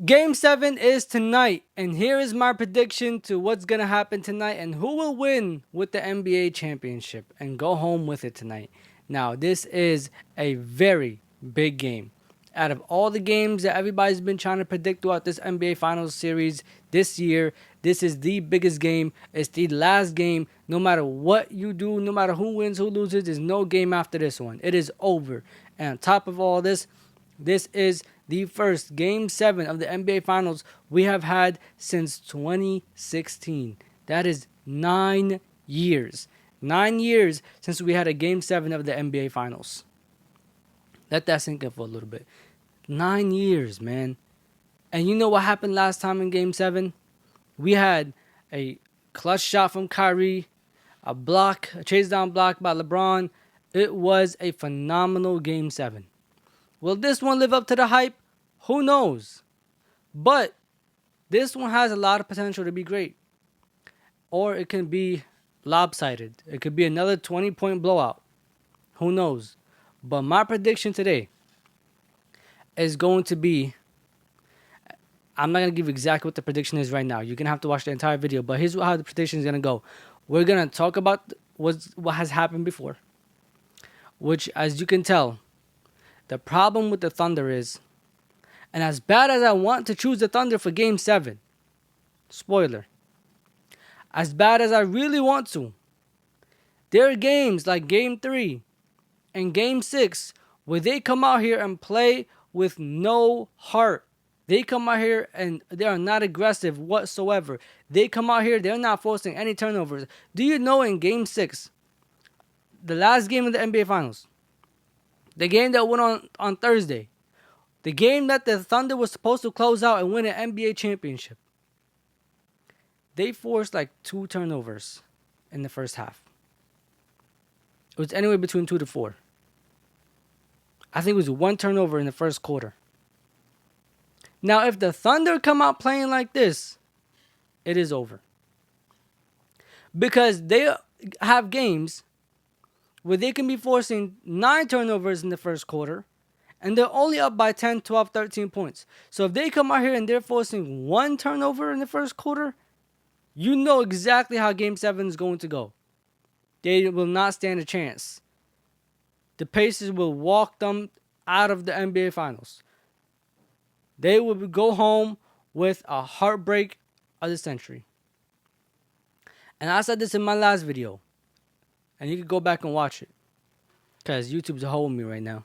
Game 7 is tonight, and here is my prediction to what's going to happen tonight and who will win with the NBA championship and go home with it tonight. Now, this is a very big game. Out of all the games that everybody's been trying to predict throughout this NBA Finals series this year, this is the biggest game. It's the last game. No matter what you do, no matter who wins, who loses, there's no game after this one. It is over. And on top of all this, this is the first Game 7 of the NBA Finals we have had since 2016. That is 9 years. 9 years since we had a Game 7 of the NBA Finals. Let that sink in for a little bit. 9 years, man. And you know what happened last time in Game 7? We had a clutch shot from Kyrie, a block, a chase down block by LeBron. It was a phenomenal Game 7. Will this one live up to the hype? Who knows? But this one has a lot of potential to be great. Or it can be lopsided. It could be another 20-point blowout. Who knows? But my prediction today is going to be, I'm not going to give exactly what the prediction is right now. You're going to have to watch the entire video. But here's how the prediction is going to go. We're going to talk about what has happened before. Which, as you can tell, the problem with the Thunder is, and as bad as I want to choose the Thunder for Game 7, spoiler, as bad as I really want to, there are games like Game 3 and Game 6 where they come out here and play with no heart. They come out here and they are not aggressive whatsoever. They come out here, they're not forcing any turnovers. Do you know in Game 6, the last game of the NBA Finals, the game that went on Thursday, the game that the Thunder was supposed to close out and win an NBA championship, they forced like 2 turnovers in the first half. It was anywhere between 2 to 4. I think it was 1 turnover in the first quarter. Now, if the Thunder come out playing like this, it is over. Because they have games where they can be forcing 9 turnovers in the first quarter, and they're only up by 10, 12, 13 points. So if they come out here and they're forcing 1 turnover in the first quarter, you know exactly how Game 7 is going to go. They will not stand a chance. The Pacers will walk them out of the NBA Finals. They will go home with a heartbreak of the century. And I said this in my last video. And you can go back and watch it. Because YouTube's holding me right now.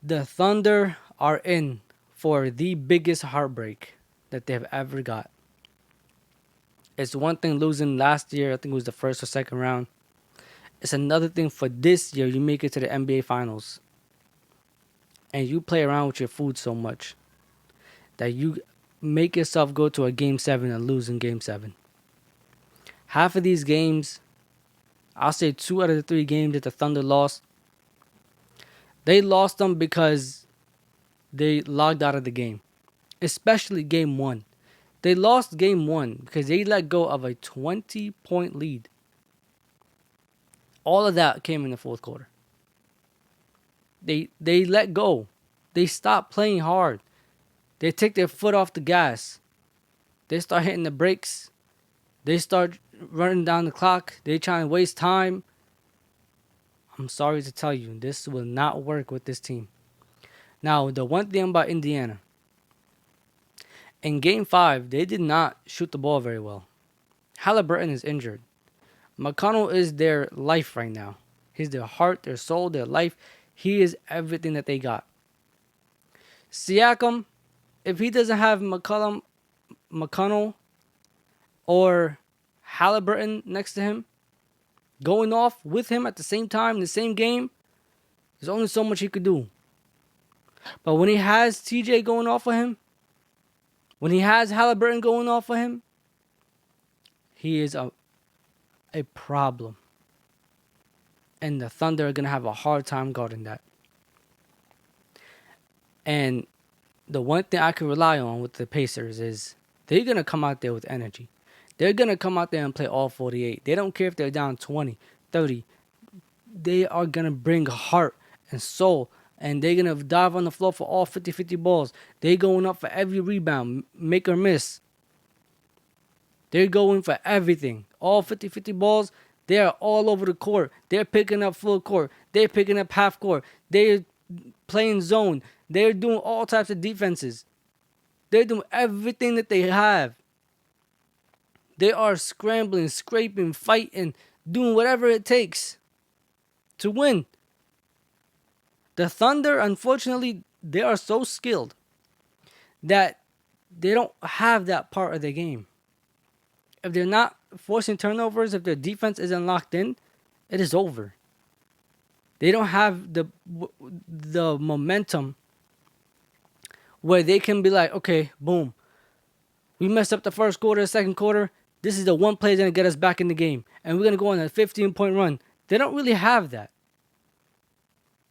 The Thunder are in for the biggest heartbreak that they've ever got. It's one thing losing last year. I think it was the first or second round. It's another thing for this year. You make it to the NBA Finals. And you play around with your food so much that you make yourself go to a Game 7 and lose in Game 7. Half of these games, I'll say 2 out of the 3 games that the Thunder lost, they lost them because they logged out of the game. Especially Game 1. They lost Game 1 because they let go of a 20-point lead. All of that came in the fourth quarter. They let go. They stopped playing hard. They take their foot off the gas. They start hitting the brakes. They start running down the clock. They try to waste time. I'm sorry to tell you, this will not work with this team. Now, the one thing about Indiana, in Game 5, they did not shoot the ball very well. Halliburton is injured. McConnell is their life right now. He's their heart, their soul, their life. He is everything that they got. Siakam, if he doesn't have McConnell or Halliburton next to him, going off with him at the same time in the same game, there's only so much he could do. But when he has TJ going off of him, when he has Halliburton going off of him, he is a problem. And the Thunder are going to have a hard time guarding that. And the one thing I can rely on with the Pacers is they're going to come out there with energy. They're going to come out there and play all 48. They don't care if they're down 20, 30. They are going to bring heart and soul and they're going to dive on the floor for all 50-50 balls. They're going up for every rebound, make or miss. They're going for everything. All 50-50 balls, they are all over the court. They're picking up full court. They're picking up half court. They're playing zone. They're doing all types of defenses. They're doing everything that they have. They are scrambling, scraping, fighting, doing whatever it takes to win. The Thunder, unfortunately, they are so skilled that they don't have that part of the game. If they're not forcing turnovers, if their defense isn't locked in, it is over. They don't have the momentum where they can be like, okay, boom, we messed up the first quarter, second quarter. This is the one play that's going to get us back in the game. And we're going to go on a 15-point run. They don't really have that.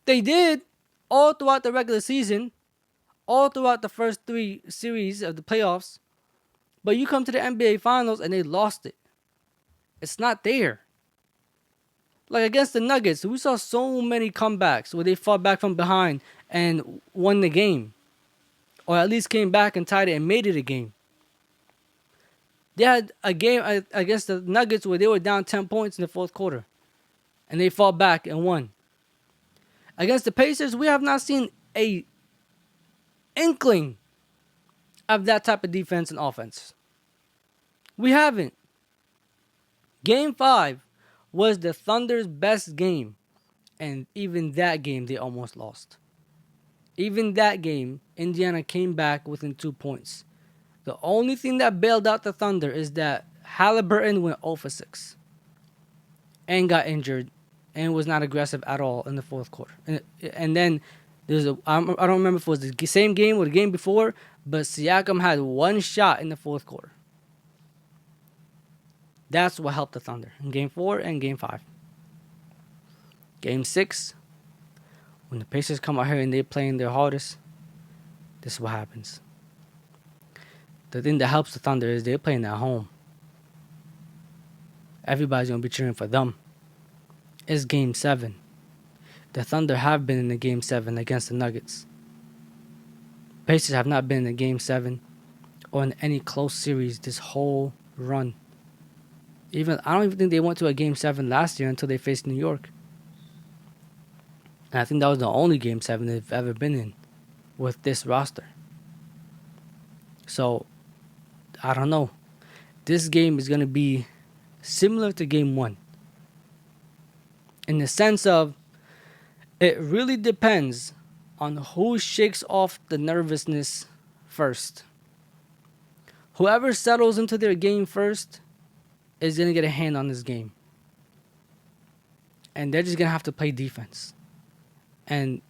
They did all throughout the regular season, all throughout the first 3 series of the playoffs. But you come to the NBA Finals and they lost it. It's not there. Like against the Nuggets, we saw so many comebacks where they fought back from behind and won the game. Or at least came back and tied it and made it a game. They had a game against the Nuggets where they were down 10 points in the fourth quarter. And they fought back and won. Against the Pacers, we have not seen a inkling of that type of defense and offense. We haven't. Game 5 was the Thunder's best game. And even that game, they almost lost. Even that game, Indiana came back within 2 points. The only thing that bailed out the Thunder is that Halliburton went 0 for 6 and got injured and was not aggressive at all in the fourth quarter. And then I don't remember if it was the same game or the game before, but Siakam had 1 shot in the fourth quarter. That's what helped the Thunder in Game 4 and Game 5. Game 6, when the Pacers come out here and they're playing their hardest, this is what happens. The thing that helps the Thunder is they're playing at home. Everybody's going to be cheering for them. It's Game 7. The Thunder have been in the Game 7 against the Nuggets. Pacers have not been in the Game 7 or in any close series this whole run. I don't even think they went to a Game 7 last year until they faced New York. And I think that was the only Game 7 they've ever been in with this roster. So, I don't know. This game is going to be similar to Game 1. In the sense of, it really depends on who shakes off the nervousness first. Whoever settles into their game first is going to get a hand on this game. And they're just going to have to play defense and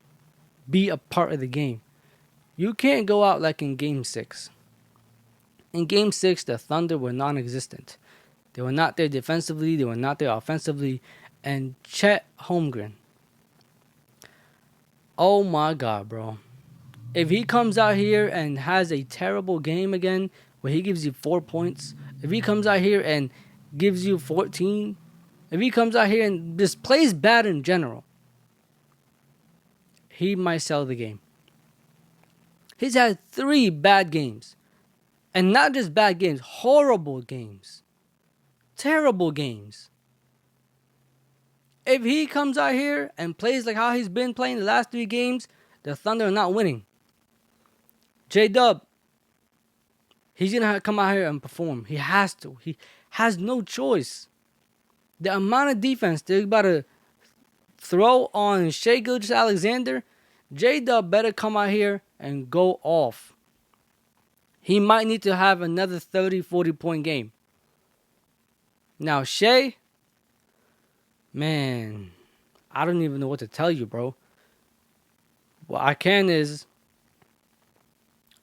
be a part of the game. You can't go out like in Game 6. In Game 6, the Thunder were non-existent. They were not there defensively. They were not there offensively. And Chet Holmgren. Oh my God, bro. If he comes out here and has a terrible game again, where he gives you 4 points, if he comes out here and gives you 14, if he comes out here and just plays bad in general, he might sell the game. He's had 3 bad games. And not just bad games, horrible games. Terrible games. If he comes out here and plays like how he's been playing the last 3 games, the Thunder are not winning. J-Dub, he's going to come out here and perform. He has to. He has no choice. The amount of defense they're about to throw on Shai Gilgeous-Alexander, J-Dub better come out here and go off. He might need to have another 30, 40-point game. Now, Shai, man, I don't even know what to tell you, bro. What I can is,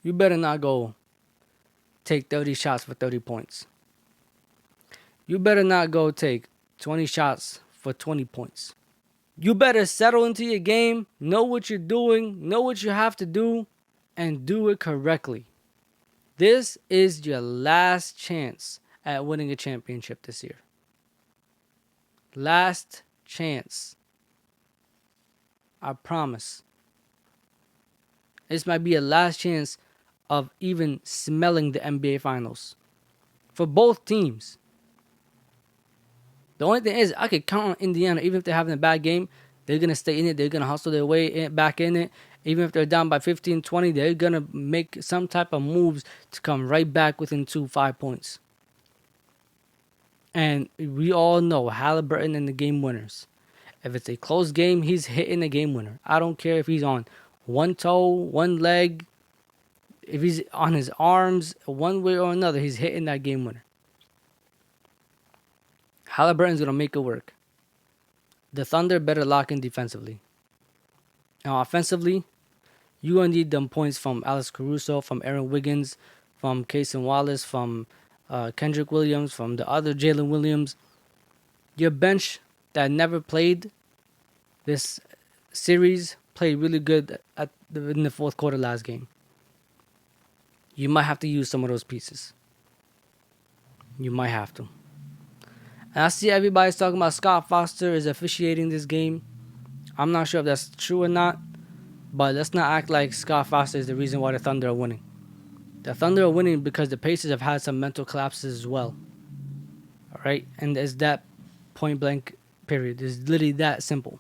you better not go take 30 shots for 30 points. You better not go take 20 shots for 20 points. You better settle into your game, know what you're doing, know what you have to do, and do it correctly. This is your last chance at winning a championship this year. Last chance. I promise. This might be a last chance of even smelling the NBA Finals for both teams. The only thing is, I could count on Indiana. Even if they're having a bad game, they're going to stay in it. They're going to hustle their way back in it. Even if they're down by 15, 20, they're going to make some type of moves to come right back within 5 points. And we all know Halliburton and the game winners. If it's a close game, he's hitting the game winner. I don't care if he's on one toe, one leg, if he's on his arms, one way or another, he's hitting that game winner. Halliburton's going to make it work. The Thunder better lock in defensively. Now, offensively, you're going to need them points from Alex Caruso, from Aaron Wiggins, from Cason Wallace, from Kendrick Williams, from the other Jalen Williams. Your bench that never played this series played really good in the fourth quarter last game. You might have to use some of those pieces. You might have to. And I see everybody's talking about Scott Foster is officiating this game. I'm not sure if that's true or not, but let's not act like Scott Foster is the reason why the Thunder are winning. The Thunder are winning because the Pacers have had some mental collapses as well. Alright? And it's that point blank period. It's literally that simple.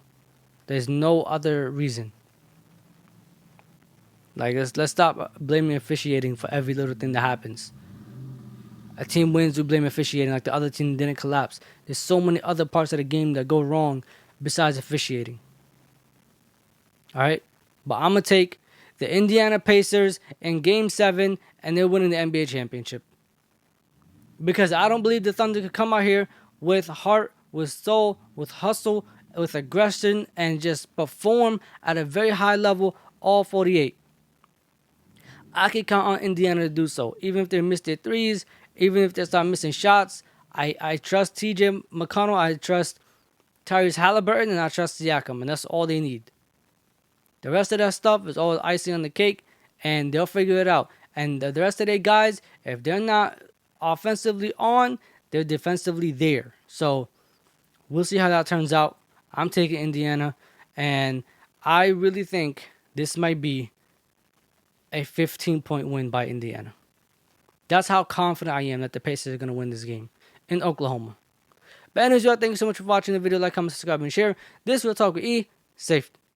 There's no other reason. Like, let's stop blaming officiating for every little thing that happens. A team wins, we blame officiating like the other team didn't collapse. There's so many other parts of the game that go wrong besides officiating. Alright? But I'm going to take the Indiana Pacers in Game 7 and they're winning the NBA championship. Because I don't believe the Thunder could come out here with heart, with soul, with hustle, with aggression, and just perform at a very high level all 48. I can count on Indiana to do so. Even if they miss their threes, even if they start missing shots, I trust TJ McConnell, I trust Tyrese Halliburton, and I trust Siakam, and that's all they need. The rest of that stuff is all icing on the cake, and they'll figure it out. And the rest of their guys, if they're not offensively on, they're defensively there. So we'll see how that turns out. I'm taking Indiana, and I really think this might be a 15-point win by Indiana. That's how confident I am that the Pacers are going to win this game in Oklahoma. But anyways, y'all, thank you so much for watching the video. Like, comment, subscribe, and share. This will Talk with E. Safe.